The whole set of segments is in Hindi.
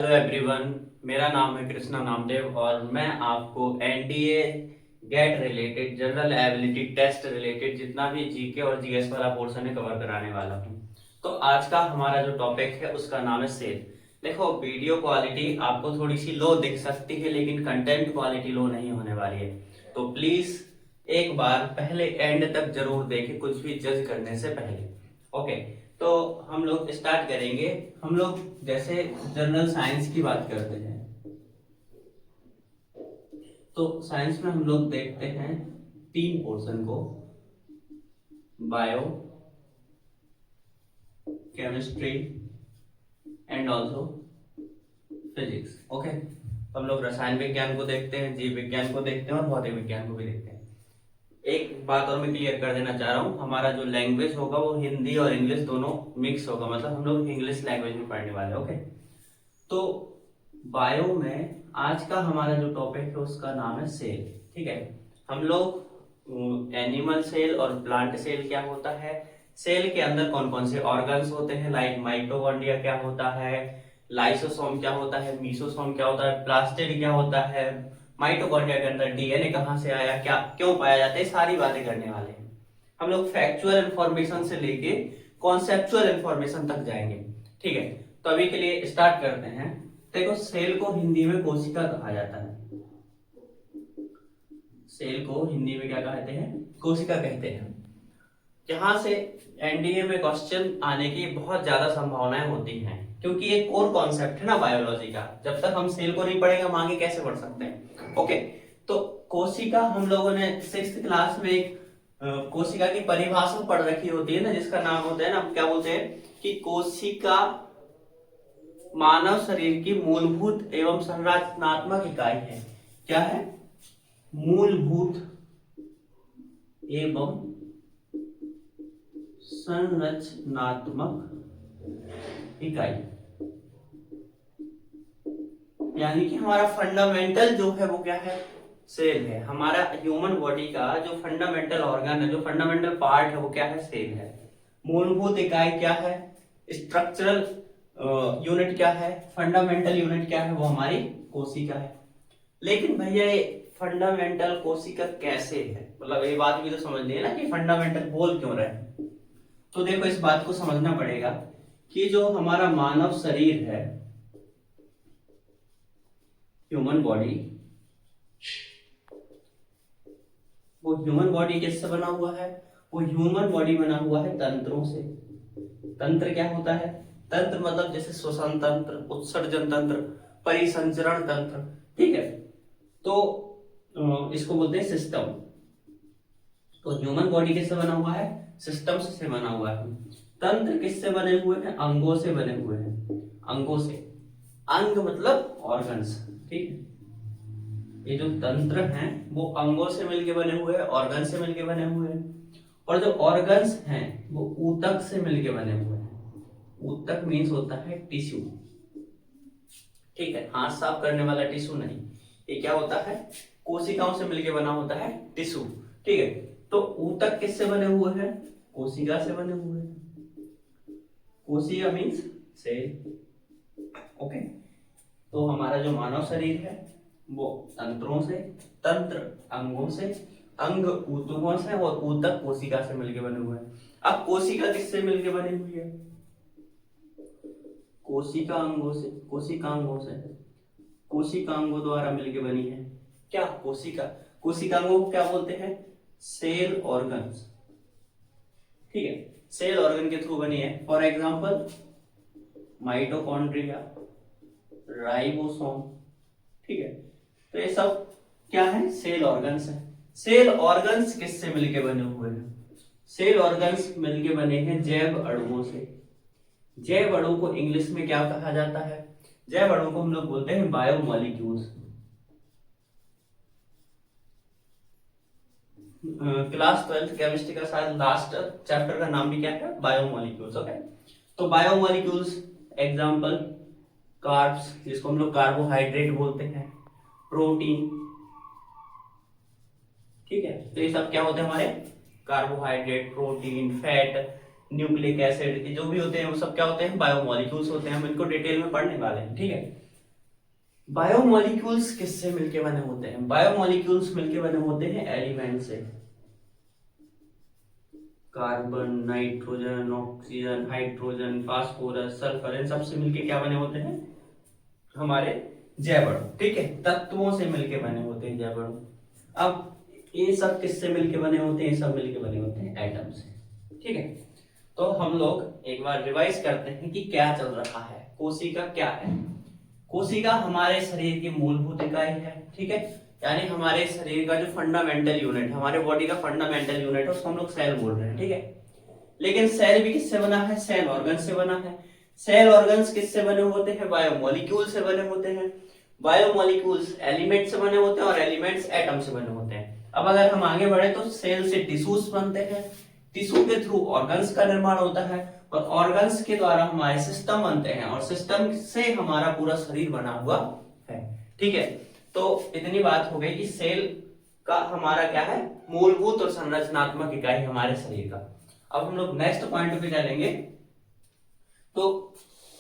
हेलो एवरीवन, मेरा नाम है कृष्णा नामदेव और मैं आपको NDA GAT related general ability test related जितना भी जीके और जीएस वाला पोर्शन है कवर कराने वाला हूँ। तो आज का हमारा जो टॉपिक है उसका नाम है सेल। देखो, वीडियो क्वालिटी आपको थोड़ी सी लो दिख सकती है लेकिन कंटेंट क्वालिटी लो नहीं होने वाली है। तो प्लीज एक बार पहले एंड तक जरूर देखें कुछ भी जज करने से पहले। ओके, तो हम लोग स्टार्ट करेंगे। हम लोग जैसे जनरल साइंस की बात करते हैं तो साइंस में हम लोग देखते हैं तीन पोर्शन को, bio, chemistry and also physics. Okay, तो हम लोग रसायन विज्ञान को देखते हैं, जीव विज्ञान को देखते हैं और भौतिक विज्ञान को भी देखते हैं। एक बात और मैं क्लियर कर देना चाह रहा हूँ, हमारा जो लैंग्वेज होगा वो हिंदी और इंग्लिश दोनों मिक्स होगा, मतलब हम लोग इंग्लिश लैंग्वेज में पढ़ने वाले हैं। ओके, तो बायो में आज का हमारा जो टॉपिक है उसका नाम है सेल। ठीक है, हम लोग एनिमल सेल और प्लांट सेल क्या होता है, सेल के अंदर कौन कौन से ऑर्गन्स होते हैं, लाइक माइटोकॉन्ड्रिया क्या होता है, लाइसोसोम क्या होता है, मीसोसोम क्या होता है, प्लास्टिड क्या होता है, माइटोकॉन्ड्रिया के अंदर डीएनए कहाँ से आया, क्या क्यों पाया जाता है, सारी बातें करने वाले हैं। हम लोग फैक्चुअल इंफॉर्मेशन से लेके कॉन्सेप्चुअल इंफॉर्मेशन तक जाएंगे। ठीक है, तो अभी के लिए स्टार्ट करते हैं। देखो, सेल को हिंदी में कोशिका कहा जाता है। सेल को हिंदी में क्या कहते हैं? कोशिका कहते हैं। यहां से एनडीए में क्वेश्चन आने की बहुत ज्यादा संभावनाएं होती हैं क्योंकि ये कोर कॉन्सेप्ट है ना बायोलॉजी का। जब तक हम सेल को नहीं पढ़ेंगे हम आगे कैसे बढ़ सकते हैं? ओके, तो कोशिका हम लोगों ने 6th क्लास में एक कोशिका की परिभाषा पढ़ रखी होती है ना, जिसका नाम होता है ना, क्या बोलते हैं कि कोशिका मानव शरीर की मूलभूत एवं संरचनात्मक इकाई है। क्या है? मूलभूत एवं संरचनात्मक इकाई, यानी कि हमारा फंडामेंटल जो है वो क्या है? सेल है। हमारा ह्यूमन बॉडी का जो फंडामेंटल ऑर्गन है, जो फंडामेंटल पार्ट है वो क्या है? सेल है। मूलभूत इकाई क्या है? स्ट्रक्चरल यूनिट क्या है? फंडामेंटल यूनिट क्या है? वो हमारी कोशिका है। लेकिन भैया ये फंडामेंटल कोशिका कैसे है, मतलब ये बात भी तो समझनी है ना कि फंडामेंटल बोल क्यों रहे हैं। तो देखो, इस बात को समझना पड़ेगा कि जो हमारा मानव शरीर है, ह्यूमन बॉडी, वो ह्यूमन बॉडी किससे बना हुआ है? वो ह्यूमन बॉडी बना हुआ है तंत्रों से। तंत्र क्या होता है? तंत्र मतलब जैसे श्वसन तंत्र, उत्सर्जन तंत्र, परिसंचरण तंत्र। ठीक है, तो इसको बोलते हैं सिस्टम। तो ह्यूमन बॉडी किससे बना हुआ है? सिस्टम्स से बना हुआ है। तंत्र किससे बने हुए हैं? अंगों से बने हुए हैं। अंगों से, अंग मतलब ऑर्गन्स। ठीक है, ये जो तंत्र हैं वो अंगों से मिलके बने हुए हैं, ऑर्गन से मिलके बने हुए हैं। और जो ऑर्गन्स हैं वो ऊतक से मिलके बने हुए हैं। ऊतक मीन्स होता है टिश्यू। ठीक है, हाथ साफ करने वाला टिश्यू नहीं, ये क्या होता है? कोशिकाओं से मिलके बना होता है टिश्यू। ठीक है, तो ऊतक किससे बने हुए हैं? कोशिका से बने हुए हैं। कोशिका मीन्स सेल। ओके, तो हमारा जो मानव शरीर है वो तंत्रों से, तंत्र अंगों से, अंग ऊतकों से और ऊतक कोशिका से मिलके बने हुए हैं। अब कोशिका किससे मिलके बनी हुई है? कोशिकांगों से, कोशिकांगों से, कोशिकांगों द्वारा मिलके बनी है। क्या? कोशिका। कोशिकांगों को क्या बोलते हैं? Cell organs. ठीक है, सेल ऑर्गन के थ्रू बनी है। For example mitochondria, ribosome. ठीक है, तो ये सब क्या है? सेल ऑर्गन्स है। सेल ऑर्गन्स किससे मिलके बने हुए हैं? सेल ऑर्गन्स मिलके बने हैं जैव अणुओं से। जैव अणु को इंग्लिश में क्या कहा जाता है? जैव अणु को हम लोग बोलते हैं बायोमॉलिक्यूल्स। क्लास 12th केमिस्ट्री का शायद लास्ट चैप्टर का नाम भी क्या है? बायोमॉलिक्यूल्स। ओके, तो बायोमॉलिक्यूल्स एग्जांपल कार्ब्स, जिसको हम लोग कार्बोहाइड्रेट बोलते हैं, प्रोटीन। ठीक है, तो ये सब क्या होते हैं हमारे? Carbohydrate, protein, fat, nucleic acid, ये जो भी होते हैं वो सब क्या होते हैं? बायोमॉलिक्यूल्स होते हैं। हम इनको डिटेल में पढ़ने वाले हैं। ठीक है, बायोमोलिक्यूल्स किससे मिलके बने होते हैं? बायोमोलिक्यूल्स मिलके बने होते हैं एलिमेंट से। Carbon, nitrogen, oxygen, hydrogen, phosphorus, sulphur, इन सब से मिलके क्या बने होते हैं? हमारे जैव अणु। ठीक है, तत्वों से मिलके बने होते हैं जैव अणु। अब ये सब किससे मिलके बने होते हैं? ये सब मिलके बने होते हैं एटम से। ठीक है, तो हम लोग एक बार रिवाइज करते हैं कि क्या चल रहा है। कोशिका क्या है? कोशिका हमारे शरीर की मूलभूत इकाई है। ठीक है, यानी हमारे शरीर का जो फंडामेंटल यूनिट, हमारे बॉडी का फंडामेंटल यूनिट है, उसको हम लोग सेल बोल रहे हैं। ठीक है, लेकिन सेल भी किससे बना है? सेल ऑर्गन से बना है। सेल ऑर्गन्स किससे बने होते हैं? बायोमोलिक्यूल से बने होते हैं। बायोमोलिक्यूल्स एलिमेंट से बने होते हैं और एलिमेंट्स एटम से बने होते हैं। अब अगर हम आगे बढ़े तो सेल से टिश्यूज बनते हैं, टिश्यू के थ्रू ऑर्गन्स का निर्माण होता है और ऑर्गन्स के द्वारा हमारे सिस्टम बनते हैं और सिस्टम से हमारा पूरा शरीर बना हुआ है। ठीक है, तो इतनी बात हो गई कि सेल का हमारा क्या है? मूलभूत और संरचनात्मक इकाई हमारे शरीर का। अब हम लोग नेक्स्ट पॉइंट पे चलेंगे। तो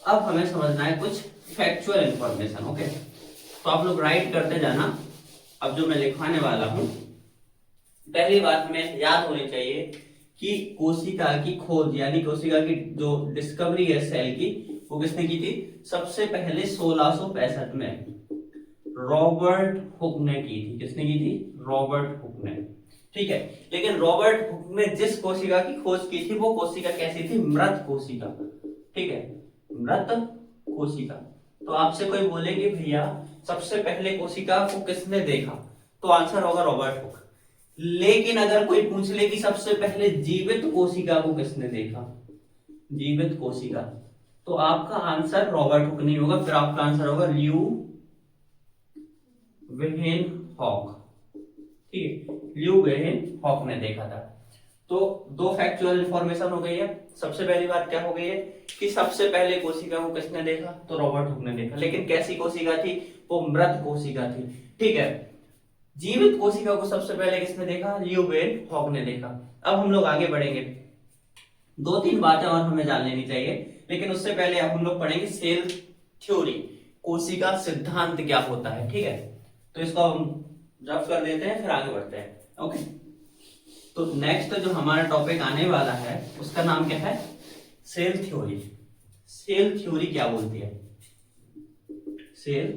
अब हमें समझना है कुछ फैक्चुअल इंफॉर्मेशन। ओके, तो आप लोग राइट करते जाना। अब जो मैं लिखवाने वाला हूं, पहली बात हमें याद होनी चाहिए कि कोशिका की खोज यानी कोशिका की जो डिस्कवरी है सेल की, वो किसने की थी? सबसे पहले 1665 में रॉबर्ट हुक ने की थी। किसने की थी? रॉबर्ट हुक ने। ठीक है, लेकिन रॉबर्ट हुक ने जिस कोशिका की खोज की थी वो कोशिका कैसी थी? मृत कोशिका। ठीक है, मृत कोशिका। तो आपसे कोई बोले कि भैया सबसे पहले कोशिका को किसने देखा, तो आंसर होगा रॉबर्ट हुक। लेकिन अगर कोई पूछ ले कि सबसे पहले जीवित कोशिका को किसने देखा, जीवित कोशिका, तो आपका आंसर रॉबर्ट हुक नहीं होगा, फिर आपका आंसर होगा ल्यू वेहेनहॉक। ठीक है, ल्यू वेहेनहॉक ने देखा था। तो दो फैक्चुअल इंफॉर्मेशन हो गई है। सबसे पहली बात क्या हो गई है कि सबसे पहले कोशिका को किसने देखा? तो रॉबर्ट हुक ने देखा। लेकिन कैसी कोशिका थी? वो मृत कोशिका थी। ठीक है, जीवित कोशिका को सबसे पहले किसने देखा? ल्यू वेहेनहॉक ने देखा। अब हम लोग आगे बढ़ेंगे, दो तीन बातें और हमें जान लेनी चाहिए, लेकिन उससे पहले अब हम लोग पढ़ेंगे सेल थ्योरी, कोशिका सिद्धांत क्या होता है। ठीक है, तो इसको हम रफ कर देते हैं, फिर आगे बढ़ते हैं। ओके, तो नेक्स्ट जो हमारा टॉपिक आने वाला है उसका नाम क्या है? Cell theory. सेल थ्योरी क्या बोलती है? Cell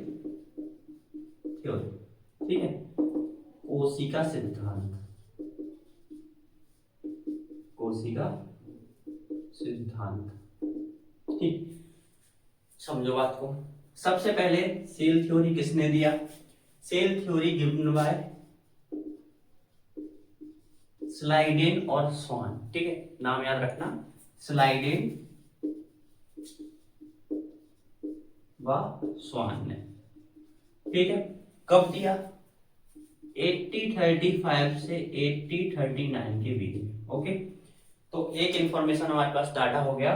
theory. ठीक है, कोशिका सिद्धांत, कोशिका सिद्धांत। ठीक, समझो बात को। सबसे पहले सेल थ्योरी किसने दिया? Cell theory given by Schleiden और स्वान। ठीक है, नाम याद रखना, स्लाइडेन व स्वान ने। ठीक है, कब दिया? 8035 से 8039 के बीच में। ओके, तो एक इंफॉर्मेशन हमारे पास डाटा हो गया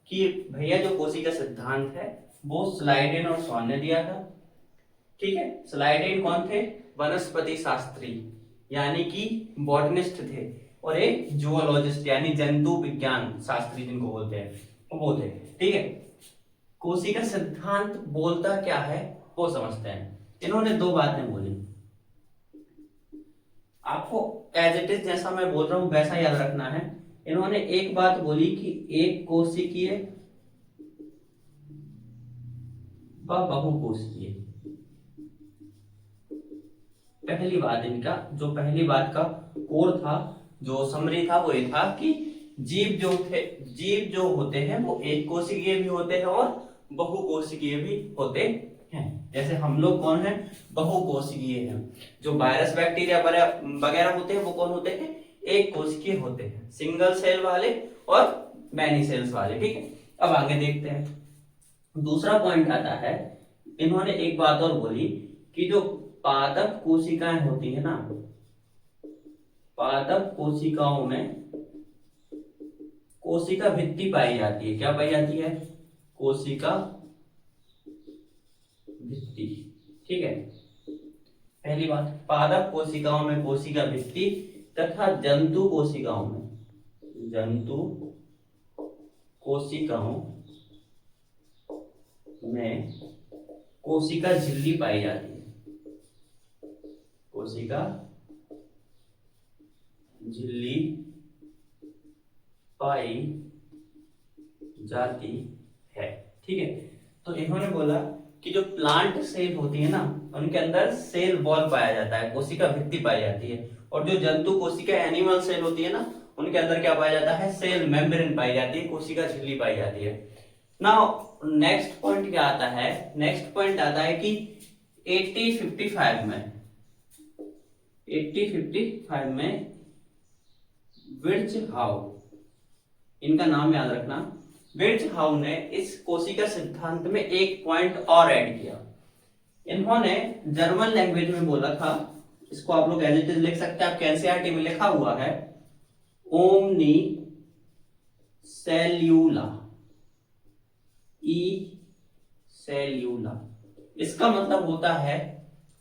कि भैया जो कोशिका सिद्धांत है वो स्लाइडेन और स्वान ने दिया था। ठीक है, स्लाइडेन कौन थे? वनस्पति शास्त्री यानी कि बॉटनिस्ट थे, और एक जूलॉजिस्ट यानी जंतु विज्ञान शास्त्री जिनको बोलते हैं वो थे। ठीक है, कोशिका सिद्धांत बोलता क्या है वो समझते हैं। इन्होंने दो बातें बोली, आपको एज इट इज जैसा मैं बोल रहा हूं वैसा याद रखना है। इन्होंने एक बात बोली कि एक कोशिकीय व बहुकोशिकीय। पहली बात इनका, जो पहली बात का कोर था, जो समरी था, वो ये था कि जीव जो होते हैं वो एक कोशिकीय भी होते हैं और बहुकोशिकीय भी होते हैं। जैसे हम लोग कौन है? बहुकोशिकीय हैं। जो वायरस बैक्टीरिया वगैरह होते हैं वो कौन होते हैं? एक कोशिकीय होते हैं, सिंगल सेल वाले और मैनी सेल्स वाले। ठीक है, अब आगे देखते हैं। दूसरा पॉइंट आता है, इन्होंने एक बात और बोली कि जो पादप कोशिकाएं होती है ना, पादप कोशिकाओं में कोशिका भित्ति पाई जाती है। क्या पाई जाती है? कोशिका भित्ति। ठीक है, पहली बात, पादप कोशिकाओं में कोशिका भित्ति तथा जंतु कोशिकाओं में कोशिका झिल्ली पाई जाती है, कोशिका झिल्ली पाई जाती है। ठीक है, तो इन्होंने बोला कि जो प्लांट सेल होती है ना, उनके अंदर सेल वॉल पाया जाता है, कोशिका भित्ति पाई जाती है, और जो जंतु कोशिका एनिमल सेल होती है ना, उनके अंदर क्या पाया जाता है, सेल मेम्ब्रेन पाई जाती है, कोशिका झिल्ली पाई जाती है। नाउ नेक्स्ट पॉइंट क्या आता है, नेक्स्ट पॉइंट आता है कि 1855 में विर्ट्जहाउ, इनका नाम याद रखना, विर्ट्जहाउ ने इस कोशिका सिद्धांत में एक पॉइंट और ऐड किया। इन्होंने जर्मन लैंग्वेज में बोला था, इसको आप लोग एज इट इज लिख सकते हैं, आपके एनसीईआरटी में लिखा हुआ है, ओमनी सेल्यूला, ई सेल्यूला। इसका मतलब होता है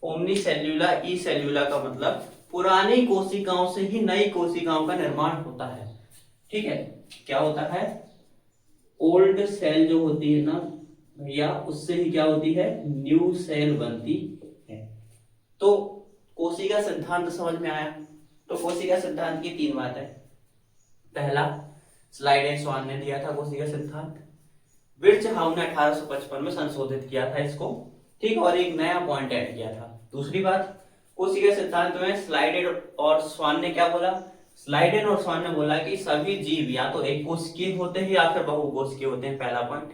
ओमनी सेल्यूला, ई सेल्यूला का मतलब पुरानी कोशिकाओं से ही नई कोशिकाओं का निर्माण होता है। ठीक है, क्या होता है, ओल्ड सेल जो होती है ना भैया, उससे ही क्या होती है, न्यू सेल बनती है। तो कोशिका सिद्धांत समझ में आया। तो कोशिका सिद्धांत की 3 बातें। पहला, स्लाइडेन स्वान ने दिया था कोशिका सिद्धांत, विर्ट्जहाउ ने 1855 में संशोधित किया था इसको, ठीक, और एक नया पॉइंट ऐड किया था। दूसरी बात, कोशिका सिद्धांत में स्लाइडेन और स्वान ने क्या बोला, स्लाइडेन और स्वान ने बोला कि सभी जीव या तो एक कोशिकीय होते हैं या फिर बहुकोशिकीय होते हैं, पहला पॉइंट।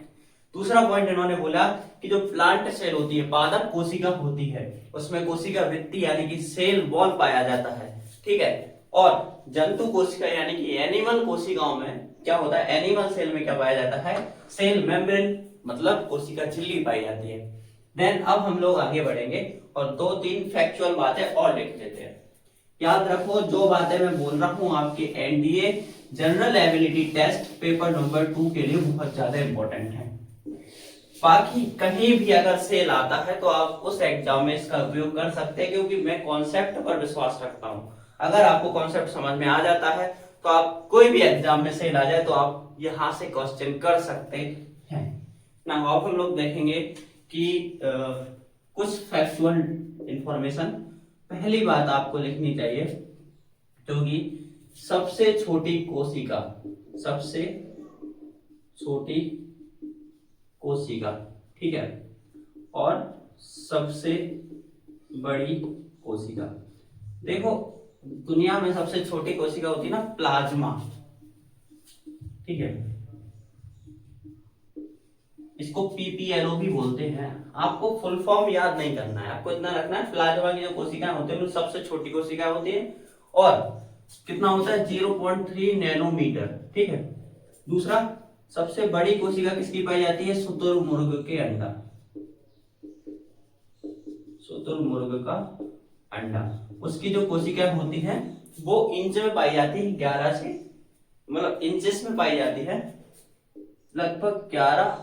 दूसरा पॉइंट इन्होंने बोला कि जो प्लांट सेल होती है, पादप कोशिका होती है, उसमें कोशिका भित्ति यानी कि सेल वॉल पाया जाता है। ठीक है, और जंतु कोशिका यानी कि एनिमल कोशिकाओं में क्या होता है, एनिमल सेल में क्या पाया जाता है, सेल मेम्ब्रेन मतलब कोशिका झिल्ली पाई जाती है। देन अब हम लोग आगे बढ़ेंगे और 2-3 फैक्चुअल बातें और लिख देते हैं। याद रखो, जो बातें मैं बोल रहा हूं आपके NDA general ability test paper number 2 के लिए बहुत ज्यादा इंपॉर्टेंट है। बाकी कहीं भी अगर सेल आता है तो आप उस एग्जाम में इसका उपयोग कर सकते हैं, क्योंकि मैं कॉन्सेप्ट पर विश्वास रखता हूं। अगर आपको कॉन्सेप्ट समझ में आ जाता है तो आप कोई भी एग्जाम में सेल आ जाए तो आप यहां से क्वेश्चन कर सकते हैं ना। अब हम लोग देखेंगे कि कुछ फैक्चुअल इंफॉर्मेशन। पहली बात आपको लिखनी चाहिए जो कि सबसे छोटी कोशिका, सबसे छोटी कोशिका, ठीक है, और सबसे बड़ी कोशिका। देखो, दुनिया में सबसे छोटी कोशिका होती है ना, प्लाज्मा, ठीक है, इसको पीपीएलओ भी बोलते हैं। आपको फुल फॉर्म याद नहीं करना है, आपको इतना रखना है, प्लाज्मा की जो कोशिकाएं होती है सबसे छोटी कोशिका होती है, और कितना होता है, 0.3 नैनोमीटर, ठीक है। दूसरा, सबसे बड़ी कोशिका किसकी पाई जाती है, शुतुरमुर्ग के अंडा, शुतुरमुर्ग का अंडा, उसकी जो कोशिका होती है वो इंच में पाई जाती है, 11 से मतलब इंचेस में पाई जाती है, लगभग 11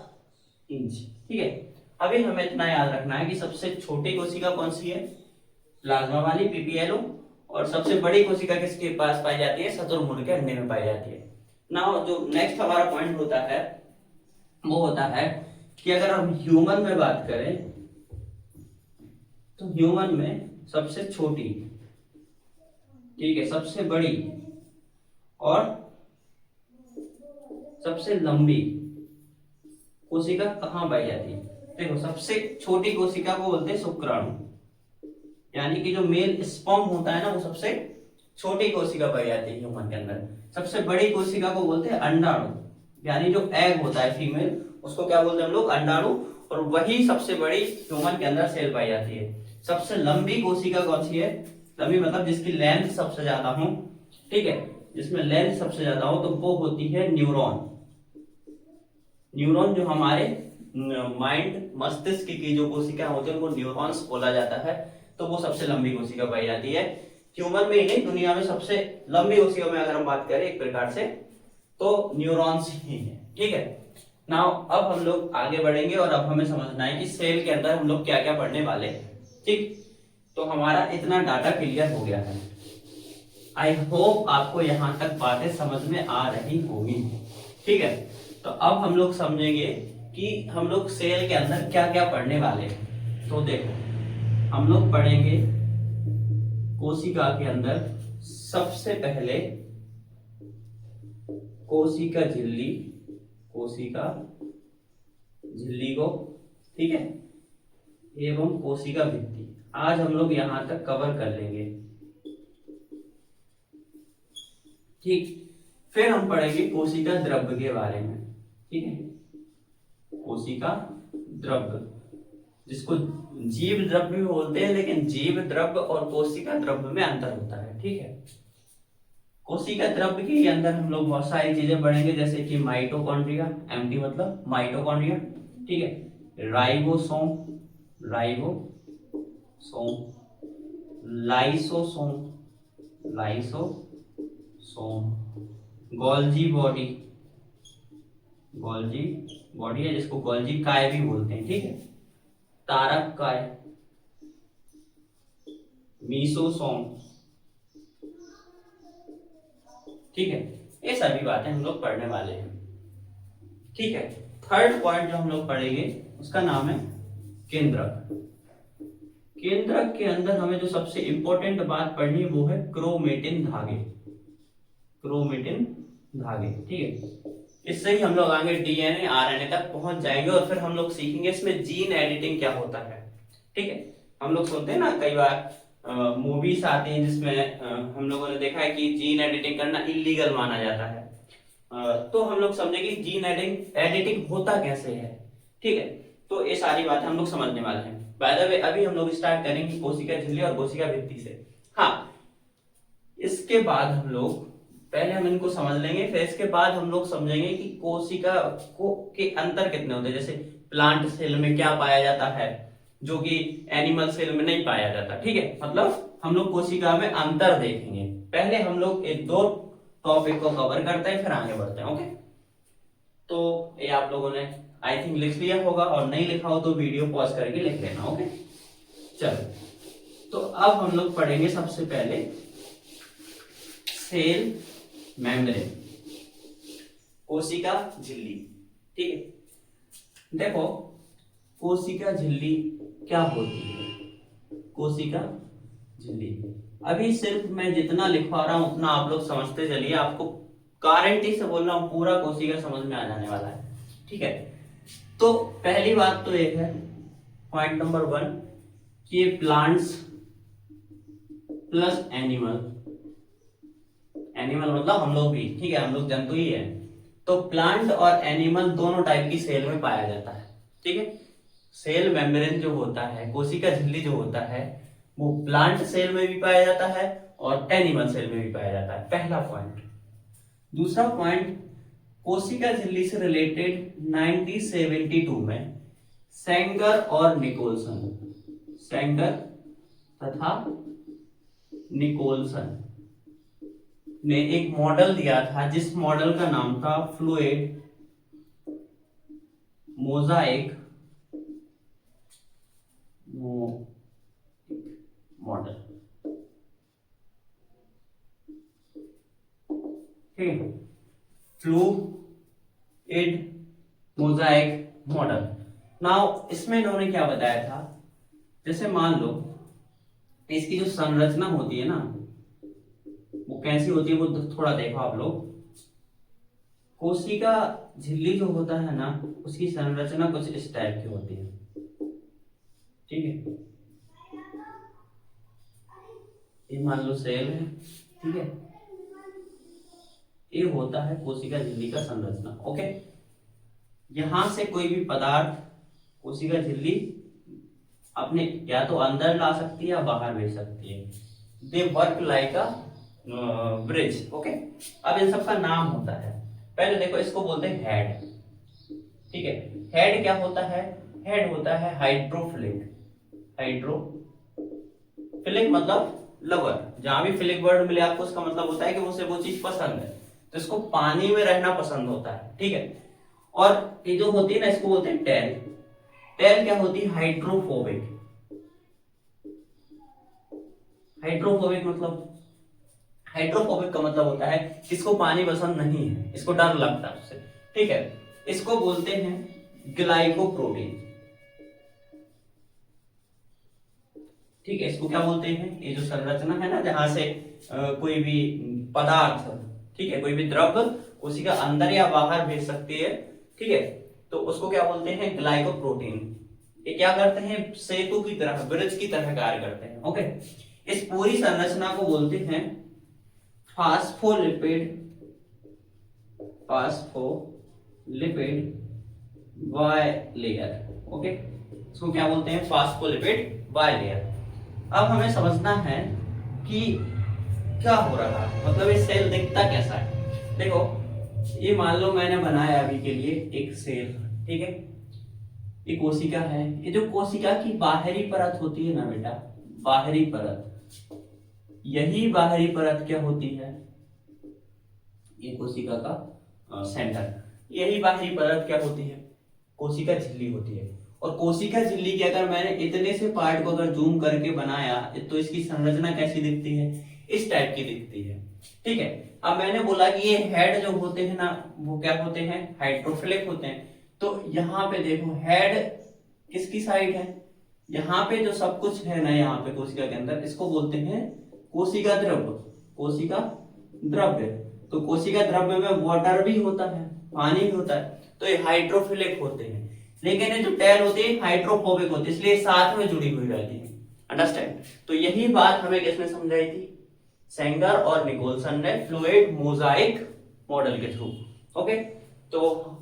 इंच, ठीक है। अभी हमें इतना याद रखना है कि सबसे छोटी कोशिका कौन सी है, प्लाज्मा वाली, पीपीएलओ, और सबसे बड़ी कोशिका किसके पास पाई जाती है, शुतुरमुर्ग के अंडे में पाई जाती है। नाउ जो नेक्स्ट हमारा पॉइंट होता है वो होता है कि अगर हम ह्यूमन में बात करें तो ह्यूमन में सबसे छोटी, ठीक है, सबसे बड़ी और सबसे लंबी कोशिका कहां पाई जाती है। देखो, सबसे छोटी कोशिका को बोलते हैं शुक्राणु, यानी कि जो मेल स्पर्म होता है ना, वो सबसे छोटी कोशिका पाई जाती है ह्यूमन के अंदर। सबसे बड़ी कोशिका को बोलते हैं अंडाणु, यानी जो एग होता है फीमेल, उसको क्या बोलते हैं हम लोग, अंडाणु, और वही सबसे बड़ी ह्यूमन के अंदर सेल पाई जाती है। सबसे लंबी कोशिका कौन सी है, लंबी मतलब जिसकी लेंथ सबसे ज्यादा हो, ठीक है, जिसमें लेंथ सबसे ज्यादा हो, तो वो होती है न्यूरॉन। न्यूरॉन जो हमारे माइंड, मस्तिष्क की जो कोशिका होती है उनको न्यूरॉन्स बोला जाता है, तो वो सबसे लंबी कोशिका पाई जाती है। ह्यूमन में ही नहीं, दुनिया में सबसे लंबी कोशिका में अगर हम बात करें एक प्रकार से तो न्यूरॉन्स ही है, ठीक है। नाउ अब हम लोग आगे बढ़ेंगे और अब हमें समझना है कि सेल के अंदर हम लोग क्या क्या पढ़ने वाले हैं, ठीक। तो हमारा इतना डाटा क्लियर हो गया है। आई होप आपको यहां तक बातें समझ में आ रही होंगी, ठीक है। तो अब हम लोग समझेंगे कि हम लोग सेल के अंदर क्या क्या पढ़ने वाले हैं। तो देखो हम लोग पढ़ेंगे कोशिका के अंदर सबसे पहले कोशिका झिल्ली, कोशिका झिल्ली को, ठीक है, एवं कोशिका भित्ति। आज हम लोग यहां तक कवर कर लेंगे, ठीक। फिर हम पढ़ेंगे कोशिका द्रव्य के बारे में, ठीक है, कोशिका द्रव्य, जिसको जीव द्रव्य भी बोलते हैं, लेकिन जीव द्रव्य और कोशिका द्रव्य में अंतर होता है, ठीक है। कोशिका द्रव्य के अंदर हम लोग बहुत सारी चीजें पढ़ेंगे, जैसे कि माइटोकॉन्ड्रिया, एमटी मतलब माइटोकॉन्ड्रिया, ठीक है, राइबोसोम, लाइसोसोम, गोल्जी बॉडी है, जिसको गोल्जी काय भी बोलते हैं, ठीक है, तारक काय, मीसोसोम, ठीक है। ये सभी बातें हम लोग पढ़ने वाले हैं, ठीक है। थर्ड पॉइंट जो हम लोग पढ़ेंगे उसका नाम है केंद्रक। केंद्रक के अंदर हमें जो सबसे इंपॉर्टेंट बात पढ़नी है वो है क्रोमेटिन धागे, ठीक है। इससे ही हम लोग आगे डीएनए आरएनए तक पहुंच जाएंगे और फिर हम लोग सीखेंगे इसमें जीन एडिटिंग क्या होता है, ठीक है। हम लोग सुनते हैं ना कई बार मूवीज आती हैं जिसमें हम लोगों ने देखा है कि जीन एडिटिंग करना इलीगल माना जाता है, तो हम लोग समझेंगे जीन एडिटिंग होता कैसे है, ठीक है। तो ये सारी बातें हम लोग समझने वाले हैं। बाय द वे अभी हम लोग स्टार्ट करेंगे कोशिका झिल्ली और कोशिका भित्ति से। हाँ, इसके बाद हम लोग पहले हम इनको समझ लेंगे, फिर इसके बाद हम लोग समझेंगे कि कोशिका को के अंतर कितने होते हैं, जैसे प्लांट सेल में क्या पाया जाता है जो कि एनिमल सेल में नहीं पाया जाता, ठीक है। मतलब हम लोग कोशिका में अंतर देखेंगे। पहले हम लोग एक दो टॉपिक को कवर करते हैं, फिर आगे बढ़ते हैं, ओके। तो ये आप लोगों ने आई थिंक लिख लिया होगा, और नहीं लिखा हो तो वीडियो पॉज करके लिख लेना, ओके। चलो, तो अब हम लोग पढ़ेंगे सबसे पहले सेल मेम्ब्रेन, कोशिका झिल्ली, ठीक है। देखो कोशिका झिल्ली क्या होती है, कोशिका झिल्ली अभी सिर्फ मैं जितना लिखवा रहा हूं उतना आप लोग समझते चलिए, आपको गारंटी से बोल रहा हूं पूरा कोशिका समझ में आ जाने वाला है, ठीक है। तो पहली बात तो एक है, पॉइंट नंबर 1, कि प्लांट्स प्लस एनिमल मतलब हम लोग भी, ठीक है, हम लोग जंतु ही है, तो प्लांट और एनिमल दोनों टाइप की सेल में पाया जाता है, ठीक है। सेल मेम्ब्रेन जो होता है, कोशिका झिल्ली जो होता है, वो प्लांट सेल में भी पाया जाता है और एनिमल सेल में भी पाया जाता है, पहला पॉइंट। दूसरा पॉइंट, कोशिका झिल्ली से रिलेटेड 1972 में सेंगर और निकोलसन ने एक मॉडल दिया था, जिस मॉडल का नाम था फ्लूइड मोजाइक मॉडल, ठीक है, फ्लूइड मोजाइक मॉडल। नाउ इसमें इन्होंने क्या बताया था, जैसे मान लो इसकी जो संरचना होती है ना वो कैसी होती है, वो थोड़ा देखो आप लोग। कोशिका झिल्ली जो होता है ना उसकी संरचना कुछ इस टाइप की होती है, ठीक है। ये मान लो सेल है, ठीक है, ये होता है कोशिका झिल्ली का संरचना, ओके। यहां से कोई भी पदार्थ कोशिका झिल्ली अपने या तो अंदर ला सकती है या बाहर भेज सकती है, they work like a bridge, okay. अब इन सबका नाम होता है, पहले देखो इसको बोलते हैं हेड, ठीक है। हेड क्या होता है, हेड होता है हाइड्रोफिलिक मतलब लवर, जहां भी फिलिक वर्ड मिले आपको उसका मतलब होता है कि उसे वो चीज पसंद है, तो इसको पानी में रहना पसंद होता है, ठीक है। और ये जो होती है ना इसको बोलते हैं टेल क्या होती है, हाइड्रोफोबिक का मतलब होता है इसको पानी पसंद नहीं है, इसको डर लगता है उससे, ठीक है। इसको बोलते हैं ग्लाइकोप्रोटीन, ठीक है, इसको क्या बोलते हैं, ये जो संरचना है ना जहां से कोई भी पदार्थ, ठीक है, कोई भी द्रव्य कोशिका अंदर या बाहर भेज सकती है, ठीक है, तो उसको क्या बोलते हैं, ग्लाइकोप्रोटीन। ये क्या करते हैं, सेतु की तरह, ब्रिज की तरह कार्य करते हैं। ओके, इस पूरी संरचना को बोलते हैं फास्फोलिपिड, फास्फोलिपिड बायलेयर। ओके, इसको क्या बोलते हैं, फास्फोलिपिड बायलेयर। अब हमें समझना है कि क्या हो रहा है, मतलब ये सेल दिखता कैसा है। देखो, ये मान लो मैंने बनाया अभी के लिए एक सेल, ठीक है, ये कोशिका है। ये जो कोशिका की बाहरी परत होती है ना बेटा, बाहरी परत, यही बाहरी परत क्या होती है, ये कोशिका का सेंटर, यही बाहरी परत क्या होती है, कोशिका झिल्ली होती है। और कोशिका झिल्ली की अगर मैंने इतने से पार्ट को अगर जूम करके बनाया तो इसकी संरचना कैसी दिखती है, इस टाइप की दिखती है। ठीक है, अब मैंने बोला कि ये हेड जो होते हैं ना, वो क्या होते हैं, हाइड्रोफिलिक होते हैं। तो यहाँ पे देखो, हेड किसकी साइड है, यहाँ पे जो सब कुछ है ना, यहाँ पे कोशिका के अंदर, इसको बोलते हैं कोशिका द्रव्य, कोशिका द्रव्य। तो कोशिका द्रव्य में वाटर भी होता है, पानी भी होता है, तो ये हाइड्रोफिलिक होते हैं। लेकिन ये जो टेल होती है हाइड्रोफोबिक होती है, इसलिए साथ में जुड़ी हुई रहती है। अंडरस्टैंड? तो यही बात हमें किसने समझाई थी, सेंगर और निकोलसन ने, फ्लूइड मोजाइक मॉडल के थ्रू। ओके, तो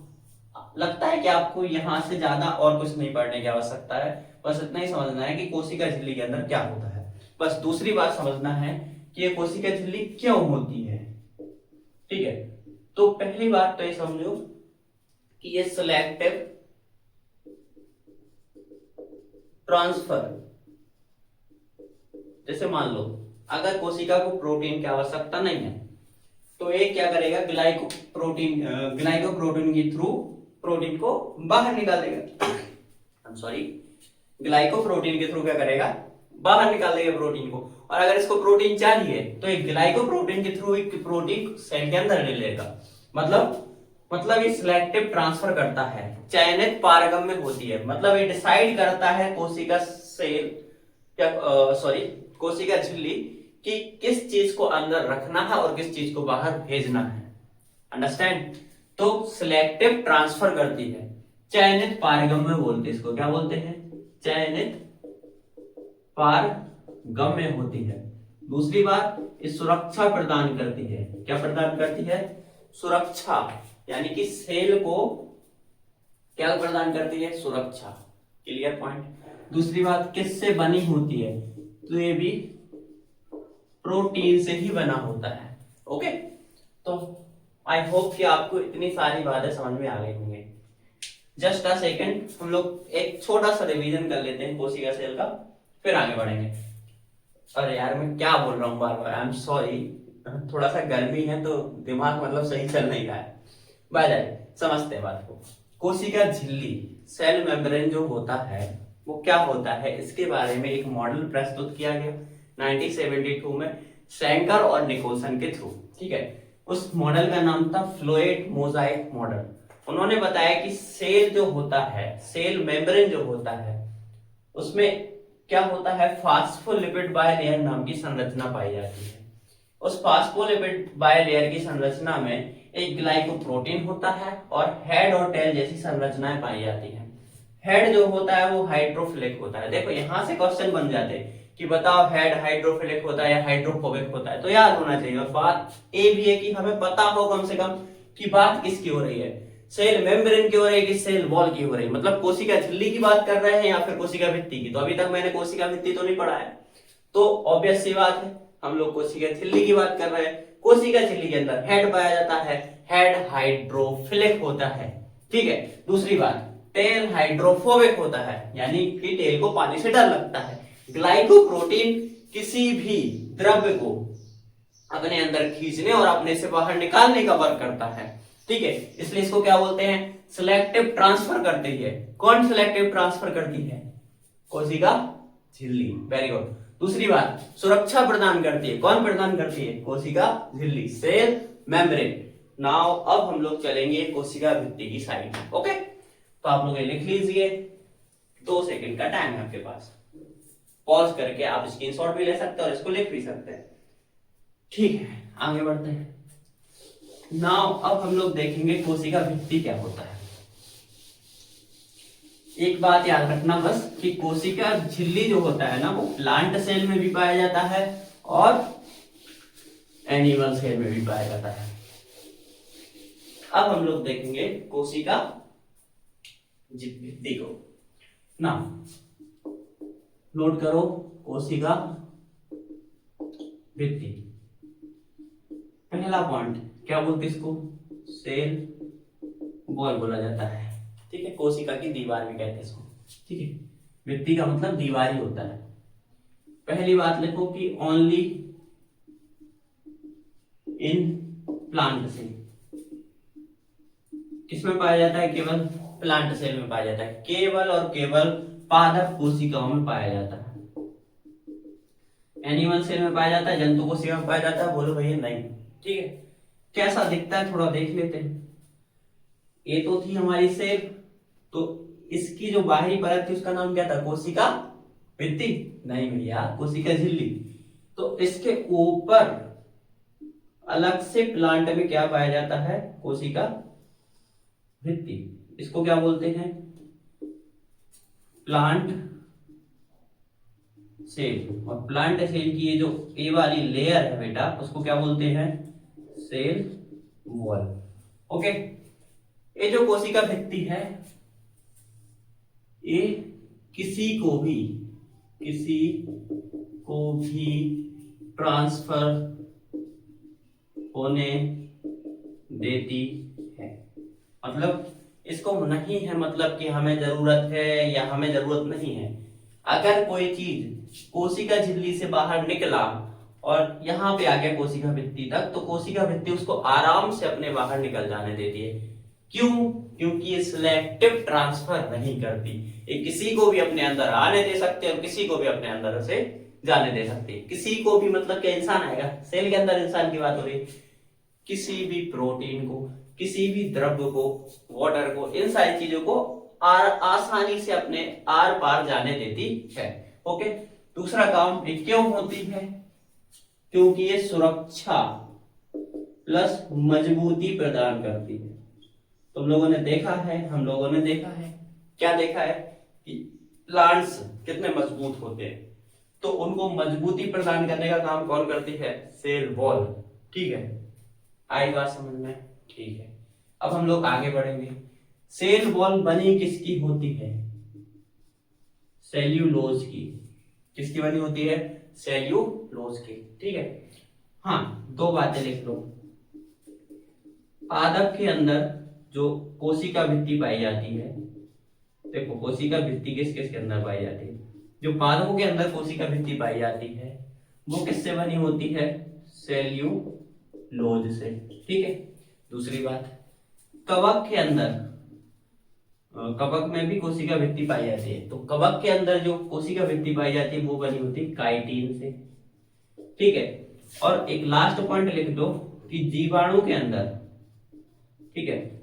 लगता है कि आपको यहां से ज्यादा और कुछ नहीं पढ़ने की आवश्यकता है, बस इतना ही समझना है कि कोशिका झिल्ली के अंदर क्या होता है। बस दूसरी बात समझना है कि ये कोशिका झिल्ली क्यों होती है। ठीक है, तो पहली बात तो ये समझो कि ये सिलेक्टिव ट्रांसफर, जैसे मान लो अगर कोशिका को प्रोटीन की आवश्यकता नहीं है तो ये क्या करेगा, ग्लाइकोप्रोटीन के थ्रू प्रोटीन को बाहर निकाल देगा। आई एम सॉरी, ग्लाइकोप्रोटीन के थ्रू क्या करेगा, बाहर निकाल देगा प्रोटीन को। और अगर इसको प्रोटीन चाहिए तो एक ग्लाइकोप्रोटीन के थ्रू एक प्रोटीन सेल के अंदर ले लेगा। मतलब ये सिलेक्टिव ट्रांसफर करता है, चयनित पारगम्य होती है। मतलब ये डिसाइड करता है कोशिका सेल या कोशिका झिल्ली कि किस चीज को अंदर रखना है और किस चीज को बाहर भेजना है। अंडरस्टैंड? तो सिलेक्टिव ट्रांसफर करती है, चयनित पारगम्य बोलते हैं इसको, क्या बोलते हैं, चयनित पारगम्य होती है। दूसरी बात, ये सुरक्षा प्रदान करती है। क्या प्रदान करती है, सुरक्षा, यानी कि सेल को क्या प्रदान करती है, सुरक्षा। Clear point? दूसरी बात, किससे बनी होती है, तो ये भी प्रोटीन से ही बना होता है। ओके, तो आई होप कि आपको इतनी सारी बातें समझ में आ गई होंगी। जस्ट अ सेकंड, हम लोग एक छोटा सा रिवीजन कर लेते हैं कोशिका सेल का, फिर आगे बढ़ेंगे। अरे यार, मैं क्या बोल रहा हूँ बार बार, आई एम सॉरी, थोड़ा सा गर्मी है तो दिमाग मतलब सही चल नहीं रहा है। बाय, समझते हैं बात को। कोशिका झिल्ली, सेल मेम्ब्रेन जो होता है वो क्या होता है, इसके बारे में एक मॉडल प्रस्तुत किया गया 1972 में सेंगर और निकोलसन के थ्रू। ठीक है, उस मॉडल का नाम था फ्लूइड मोजाइक मॉडल। उन्होंने बताया कि सेल जो होता है, सेल मेम्ब्रेन जो होता है, उसमें क्या होता है, फास्फोलिपिड बायलेयर नाम की संरचना पाई जाती है। उस फास्फोलिपिड बायलेयर की संरचना में एक ग्लाइकोप्रोटीन होता है और हेड और टेल जैसी संरचनाएं पाई जाती हैं। हेड जो होता है वो हाइड्रोफिलिक होता है। देखो, यहां से क्वेश्चन बन जाते हैं कि बताओ हेड हाइड्रोफिलिक होता है या हाइड्रोफोबिक होता है, तो याद होना चाहिए। और बात ये भी है कि हमें पता हो कम से कम कि बात किसकी हो रही है, सेल मेम्ब्रेन की हो रही है कि सेल वॉल की हो रही है। मतलब कोशिका झिल्ली की बात कर रहे हैं या फिर कोशिका भित्ति की। तो अभी तक मैंने कोशिका भित्ति तो नहीं पढ़ा है, तो ऑब्वियस सी बात है हम लोग कोशिका झिल्ली की बात कर रहे हैं। कोशिका झिल्ली के अंदर हेड पाया जाता है, हेड हाइड्रोफिलिक होता है। ठीक है, दूसरी बात, टेल हाइड्रोफोबिक होता है, यानी कि टेल को पानी से डर लगता है। ग्लाइकोप्रोटीन किसी भी द्रव्य को अपने अंदर खींचने और अपने से बाहर निकालने का वर्क करता है। ठीक है, इसलिए इसको क्या बोलते हैं, सिलेक्टिव ट्रांसफर करती है। कौन सिलेक्टिव ट्रांसफर करती है, कोशिका झिल्ली। Very good. दूसरी बात, सुरक्षा प्रदान करती है। कौन प्रदान करती है, कोशिका झिल्ली, सेल मेम्ब्रेन। नाउ अब हम लोग चलेंगे कोशिका भित्ति की साइड। ओके, तो आप लोग ये लिख लीजिए, 2 सेकंड का टाइम है आपके पास। पॉज करके आप स्क्रीनशॉट भी ले सकते हैं और इसको लिख भी सकते हैं। ठीक है, आगे बढ़ते हैं। नाउ अब हम लोग देखेंगे कोशिका भित्ति क्या होता है। एक बात याद रखना बस कि कोशिका झिल्ली जो होता है ना वो प्लांट सेल में भी पाया जाता है और एनिमल सेल में भी पाया जाता है। अब हम लोग देखेंगे कोशिका भित्ति को। ना नोट करो, कोशिका भित्ति। पहला पॉइंट क्या बोलते इसको, सेल वॉल बोला जाता है। ठीक है, कोशिका की दीवार भी कहते हैं इसको। ठीक है, भित्ति का मतलब दीवार ही होता है। पहली बात लिखो कि ओनली इन प्लांट सेल, किसमें पाया जाता है, केवल प्लांट सेल में पाया जाता है, केवल और केवल पादप कोशिकाओं में पाया जाता है। एनिमल सेल में पाया जाता है, जंतु कोशिका में पाया जाता है, बोलो भैया नहीं। ठीक है, कैसा दिखता है थोड़ा देख लेते हैं। ये तो थी हमारी सेल, तो इसकी जो बाहरी परत थी उसका नाम क्या था, कोशिका भित्ति नहीं भैया, कोशिका झिल्ली। तो इसके ऊपर अलग से प्लांट में क्या पाया जाता है, कोशिका भित्ति। इसको क्या बोलते हैं, प्लांट सेल। और प्लांट सेल की ये जो ए वाली लेयर है बेटा उसको क्या बोलते हैं, सेल वॉल। ओके, ये जो कोशिका भित्ति है ये किसी को भी ट्रांसफर होने देती है। मतलब इसको नहीं है मतलब कि हमें जरूरत है या हमें जरूरत नहीं है। अगर कोई चीज कोशिका झिल्ली से बाहर निकला और यहाँ पे आ गया कोशिका भित्ति तक, तो कोशिका भित्ति उसको आराम से अपने बाहर निकल जाने देती है। क्यों? क्योंकि ये सिलेक्टिव ट्रांसफर नहीं करती। ये किसी को भी अपने अंदर आने दे सकते हैं और किसी को भी अपने अंदर से जाने दे सकते हैं। किसी को भी मतलब क्या, इंसान आएगा, सेल के अंदर इंसान की बात हो रही है। किसी भी प्रोटीन को, किसी भी द्रव्य को, वाटर को, इन सारी चीजों को आसानी से अपने आर पार जाने देती है। ओके, दूसरा काम ये क्यों होती है, क्योंकि ये सुरक्षा प्लस मजबूती प्रदान करती है। तुम लोगों ने देखा है, हम लोगों ने देखा है, क्या देखा है कि प्लांट्स कितने मजबूत होते हैं, तो उनको मजबूती प्रदान करने का काम कौन करती है, सेल वॉल। ठीक है, आई बात समझ में? ठीक है, अब हम लोग आगे बढ़ेंगे। सेल वॉल बनी किसकी होती है, सेल्यूलोज की। किसकी बनी होती है, सेल्यूलोज की। ठीक है, हाँ, दो बातें लिख लो। पादप के अंदर जो कोशिका भित्ति पाई जाती है, देखो कोशिका भित्ति किस किस के अंदर पाई जाती है, जो पादपों के अंदर कोशिका भित्ति पाई जाती है वो किससे बनी होती है, सेल्यूलोज से। ठीक है, दूसरी बात, कवक के अंदर, कवक में भी कोशिका भित्ति पाई जाती है, तो कवक के अंदर जो कोशिका भित्ति पाई जाती है वो बनी होती है काइटिन से। ठीक है, और एक लास्ट पॉइंट लिख दो कि जीवाणु के अंदर, ठीक है,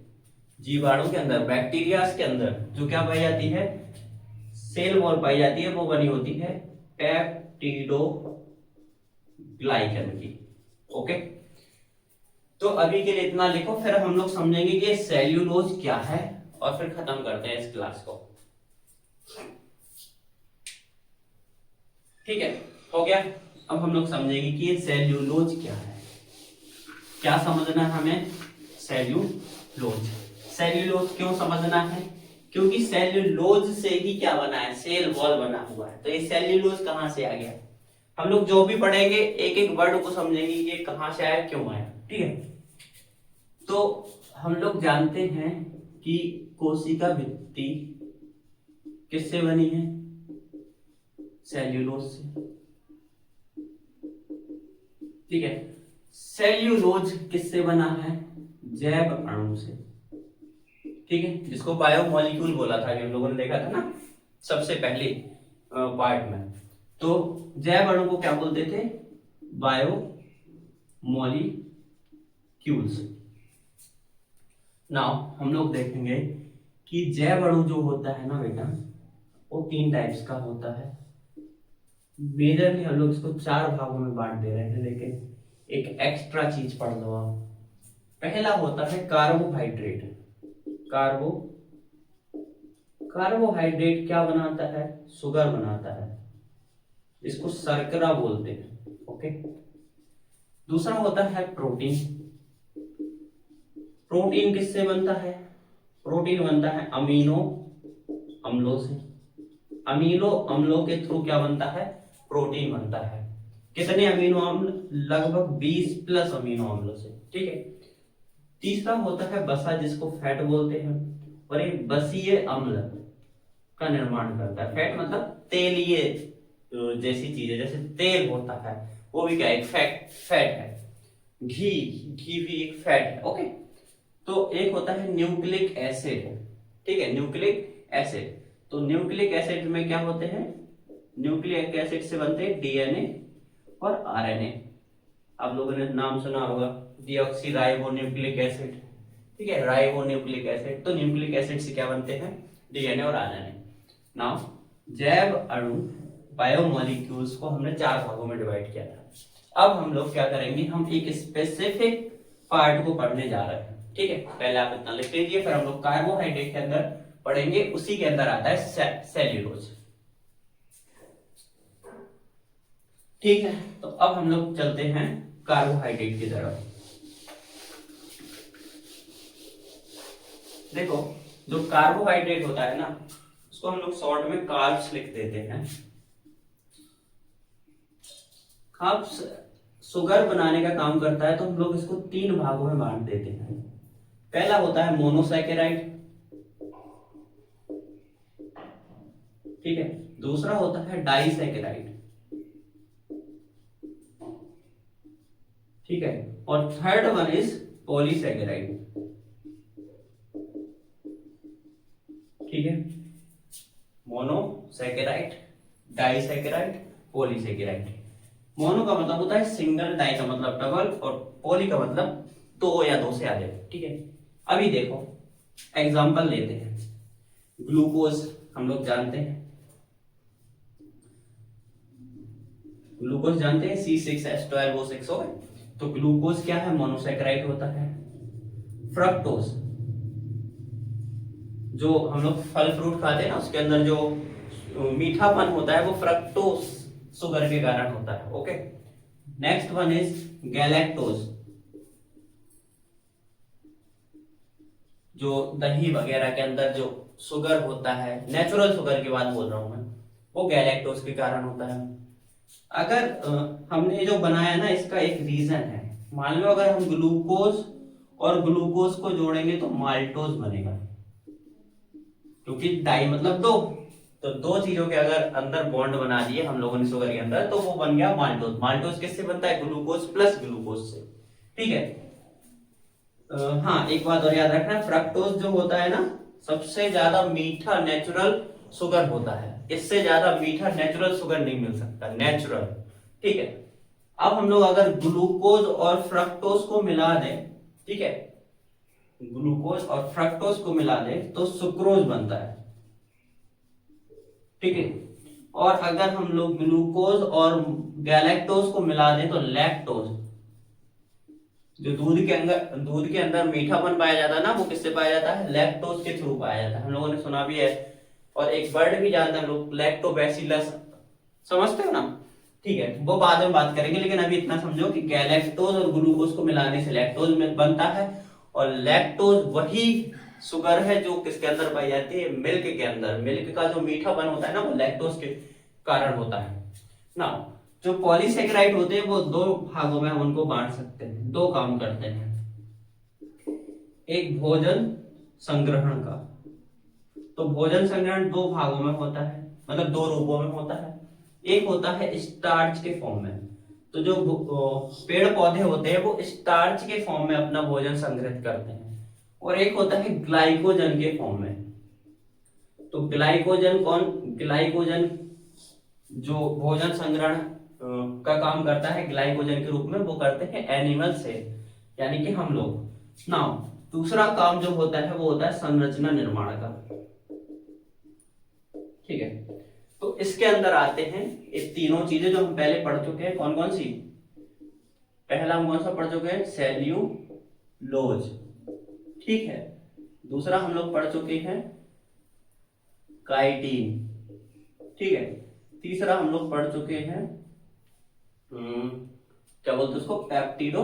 जीवाणु के अंदर, बैक्टीरिया के अंदर जो क्या पाई जाती है, सेल वॉल पाई जाती है, वो बनी होती है पेप्टिडोग्लाइकन की। ओके, तो अभी के लिए इतना लिखो, फिर हम लोग समझेंगे कि सेल्यूलोज क्या है और फिर खत्म करते हैं इस क्लास को। ठीक है, हो गया। अब हम लोग समझेंगे कि ये सेल्यूलोज क्या है। क्या समझना है हमें, सेल्यूलोज। सेल्यूलोज क्यों समझना है, क्योंकि सेल्यूलोज से ही क्या बना है, सेल वॉल बना हुआ है। तो ये सेल्यूलोज कहां से आ गया, हम लोग जो भी पढ़ेंगे एक एक वर्ड को समझेंगे ये कहां से आया, क्यों आया। ठीक है, तो हम लोग जानते हैं कि कोशिका भित्ति किससे बनी है, सेल्यूलोज से। ठीक है, सेल्यूलोज किससे बना है, जैव अणु से। ठीक है, जिसको बायोमोलिक्यूल बोला था, हम लोगों ने देखा था ना सबसे पहले पार्ट में। तो जैव अणु को क्या बोलते थे, बायोमोलिक्यूल्स। नाउ हम लोग देखेंगे कि जैव अणु जो होता है ना बेटा, वो तीन टाइप्स का होता है। मेजरली हम लोग इसको 4 भागों में बांट दे रहे हैं, लेकिन एक एक्स्ट्रा चीज पढ़ लो आप। पहला होता है कार्बोहाइड्रेट। कार्बोहाइड्रेट क्या बनाता है? शुगर बनाता है, इसको शर्करा बोलते हैं। ओके। दूसरा होता है प्रोटीन। प्रोटीन किससे बनता है? प्रोटीन बनता है अमीनो अम्लों से। अमीनो अम्लों के थ्रू क्या बनता है? प्रोटीन बनता है। कितने अमीनो अम्ल? लगभग 20 प्लस अमीनो अम्लों से। ठीक है। तीसरा होता है वसा, जिसको फैट बोलते हैं, और ये बसीय अम्ल का निर्माण करता है। फैट मतलब तेलीय जैसी चीज है, जैसे तेल होता है, वो भी क्या एक फैट है। घी भी एक फैट है। ओके। तो एक होता है न्यूक्लिक एसिड। ठीक है, न्यूक्लिक एसिड। तो न्यूक्लिक एसिड में क्या होते हैं? न्यूक्लिक एसिड से बनते हैं डीएनए और आरएनए। आप लोगों ने नाम सुना होगा, डीऑक्सी राइबो न्यूक्लिक एसिड। ठीक है, राइबो न्यूक्लिक एसिड। तो न्यूक्लिक एसिड से क्या बनते हैं? डीएनए और आरएनए। नाउ जैव अणु, बायोमोलिक्यूल्स को हमने 4 भागों में डिवाइड किया था। अब हम लोग क्या करेंगे? हम एक स्पेसिफिक पार्ट को पढ़ने जा रहे हैं। ठीक है, पहले आप इतना लिख लीजिए, फिर हम लोग कार्बोहाइड्रेट के अंदर पढ़ेंगे। उसी के अंदर आता है सेल्यूलोज। ठीक है, तो अब हम लोग चलते हैं कार्बोहाइड्रेट की तरफ। देखो, जो कार्बोहाइड्रेट होता है ना, उसको हम लोग शॉर्ट में कार्ब्स लिख देते हैं। कार्ब्स शुगर बनाने का काम करता है, तो हम लोग इसको 3 भागों में बांट देते हैं। पहला होता है मोनोसैकेराइड। ठीक है। दूसरा होता है डाइसैकेराइड। ठीक है। और थर्ड वन इज पॉलीसैकेराइड। ठीक है, मोनोसैकेराइड, डाइसैकेराइड, पॉलीसैकेराइड। मोनो का मतलब होता है सिंगल, डाई का मतलब डबल, और पॉली का मतलब 2 या 2 से अधिक। ठीक है। अभी देखो एग्जांपल लेते हैं। ग्लूकोज हम लोग जानते हैं, ग्लूकोज जानते हैं, C6H12O6 हो गए। तो ग्लूकोज क्या है? मोनोसैकेराइड होता है। फ्रक्टोज, जो हम लोग फल फ्रूट खाते हैं ना, उसके अंदर जो मीठापन होता है वो फ्रक्टोज शुगर के कारण होता है। Okay. Next one is galactose, जो दही वगैरह के अंदर जो शुगर होता है, नेचुरल शुगर की बात बोल रहा हूं मैं, वो गैलेक्टोज के कारण होता है। अगर हमने जो बनाया ना, इसका एक रीजन है। मान लो अगर हम ग्लूकोज और ग्लूकोज को जोड़ेंगे तो माल्टोज बनेगा, क्योंकि डाई मतलब 2। तो 2 चीजों के अगर अंदर बॉन्ड बना दिए हम लोगों ने शुगर के अंदर, तो वो बन गया माल्टोज। माल्टोज किससे बनता है? ग्लूकोज प्लस ग्लूकोज से। ठीक है। हाँ, एक बात और याद रखना, फ्रक्टोज जो होता है ना, सबसे ज्यादा मीठा नेचुरल शुगर होता है। इससे ज्यादा मीठा नेचुरल शुगर नहीं मिल सकता, नेचुरल। ठीक है। अब हम लोग अगर ग्लूकोज और फ्रक्टोज को मिला दें, ठीक है, ग्लूकोज और फ्रक्टोज को मिला दें तो सुक्रोज बनता है। ठीक है। और अगर हम लोग ग्लूकोज और गैलेक्टोज को मिला दें तो लैक्टोज। जो दूध के अंदर मीठापन पाया जाता है ना, वो किससे पाया जाता है? लैक्टोज के थ्रू पाया जाता है। हम लोगों ने सुना भी है, और एक वर्ड भी जानते हैं हम लोग, लैक्टोबैसिलस। समझते हो ना? ठीक है, वो बाद में बात करेंगे, लेकिन अभी इतना समझो कि गैलेक्टोज और ग्लूकोज को मिलाने से लैक्टोज में बनता है। और लैक्टोज वही शुगर है जो किसके अंदर पाई जाती है? मिल्क के अंदर। मिल्क का जो मीठापन होता है ना, वो लैक्टोज के कारण होता है ना। जो पॉलीसेकेराइड होते हैं वो 2 भागों में हम उनको बांट सकते हैं। 2 काम करते हैं। एक भोजन संग्रहण का, तो भोजन संग्रहण 2 भागों में होता है, मतलब 2 रूपों में होता है। एक होता है स्टार्च के फॉर्म में, तो जो पेड़ पौधे होते हैं वो स्टार्च के फॉर्म में अपना भोजन संग्रहित करते हैं। और एक होता है ग्लाइकोजन के फॉर्म में। तो ग्लाइकोजन जो भोजन संग्रहण का काम करता है ग्लाइकोजन के रूप में, वो करते हैं एनिमल सेल, यानी कि हम लोग। नाउ दूसरा काम जो होता है वो होता है संरचना निर्माण का। ठीक है। तो इसके अंदर आते हैं ये तीनों चीजें जो हम पहले पढ़ चुके हैं। कौन कौन सी? पहला हम कौन सा पढ़ चुके हैं? सेल्यूलोज, ठीक है। दूसरा हम लोग पढ़ चुके हैं काइटिन, ठीक है। तीसरा हम लोग पढ़ चुके हैं क्या बोलते हैं उसको? पेप्टिडो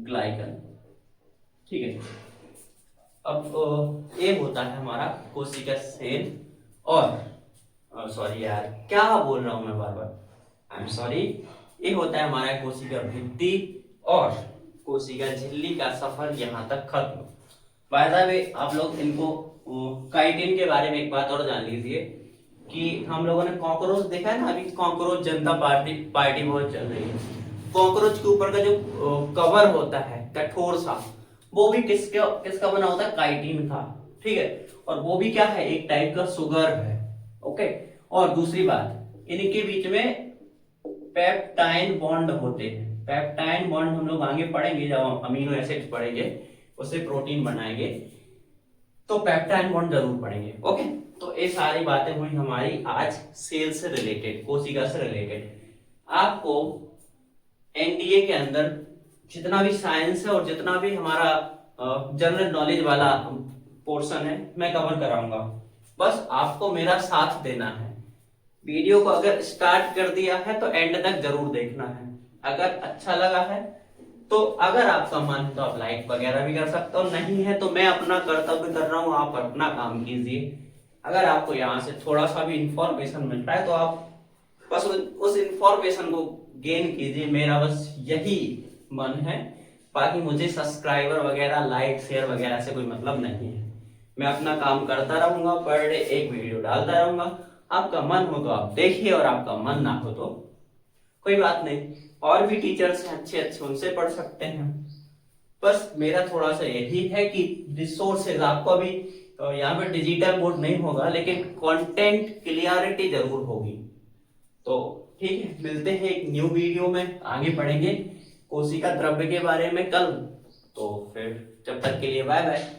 ग्लाइकन, ठीक है। अब ये होता है हमारा कोशिका सेल और सॉरी यार क्या बोल रहा हूं मैं बार बार, आई एम सॉरी। ये होता है हमारा कोशिका भित्ति और कोशिका झिल्ली का सफर यहाँ तक खत्म। बाय द वे आप लोग इनको काइटिन के बारे में एक बात और जान लीजिए कि हम लोगों ने कॉकरोच देखा है ना, अभी कॉकरोच जनता पार्टी बहुत चल रही है। कॉकरोच के ऊपर का जो कवर होता है कठोर सा, वो भी किसका बना होता है? काइटिन का, ठीक है। और वो भी क्या है? एक टाइप का शुगर है, ओके। और दूसरी बात, इनके बीच में पेप्टाइन बॉन्ड होते हैं। पेप्टाइन बॉन्ड हम लोग आगे पढ़ेंगे, जब अमीनो एसिड्स पढ़ेंगे उससे प्रोटीन बनाएंगे तो पेप्टाइन बॉन्ड जरूर पढ़ेंगे, ओके। तो ये सारी बातें हुई हमारी आज सेल से रिलेटेड, कोशिका से रिलेटेड। आपको एनडीए के अंदर जितना भी साइंस है और जितना भी हमारा जनरल नॉलेज वाला पोर्शन है मैं कवर कराऊंगा, बस आपको मेरा साथ देना है। वीडियो को अगर स्टार्ट कर दिया है तो एंड तक जरूर देखना है। अगर अच्छा लगा है तो अगर आपका मन है तो आप लाइक वगैरह भी कर सकते हो, नहीं है तो मैं अपना कर्तव्य कर रहा हूँ, आप अपना काम कीजिए। अगर आपको यहाँ से थोड़ा सा भी इंफॉर्मेशन मिलता है तो आप बस उस इंफॉर्मेशन को गेन कीजिए, मेरा बस यही मन है। बाकी मुझे सब्सक्राइबर वगैरह, लाइक, शेयर वगैरह से कोई मतलब नहीं है। मैं अपना काम करता रहूंगा, पर डे एक वीडियो डालता रहूंगा। आपका मन हो तो आप देखिए और आपका मन ना हो तो कोई बात नहीं, और भी टीचर्स हैं अच्छे अच्छे, उनसे पढ़ सकते हैं। बस मेरा थोड़ा सा यही है कि रिसोर्सेज आपको अभी यहाँ पे डिजिटल बोर्ड नहीं होगा लेकिन कंटेंट क्लियरिटी जरूर होगी। तो ठीक है, मिलते हैं एक न्यू वीडियो में, आगे पढ़ेंगे कोशिका द्रव्य के बारे में कल। तो फिर जब तक के लिए बाय बाय।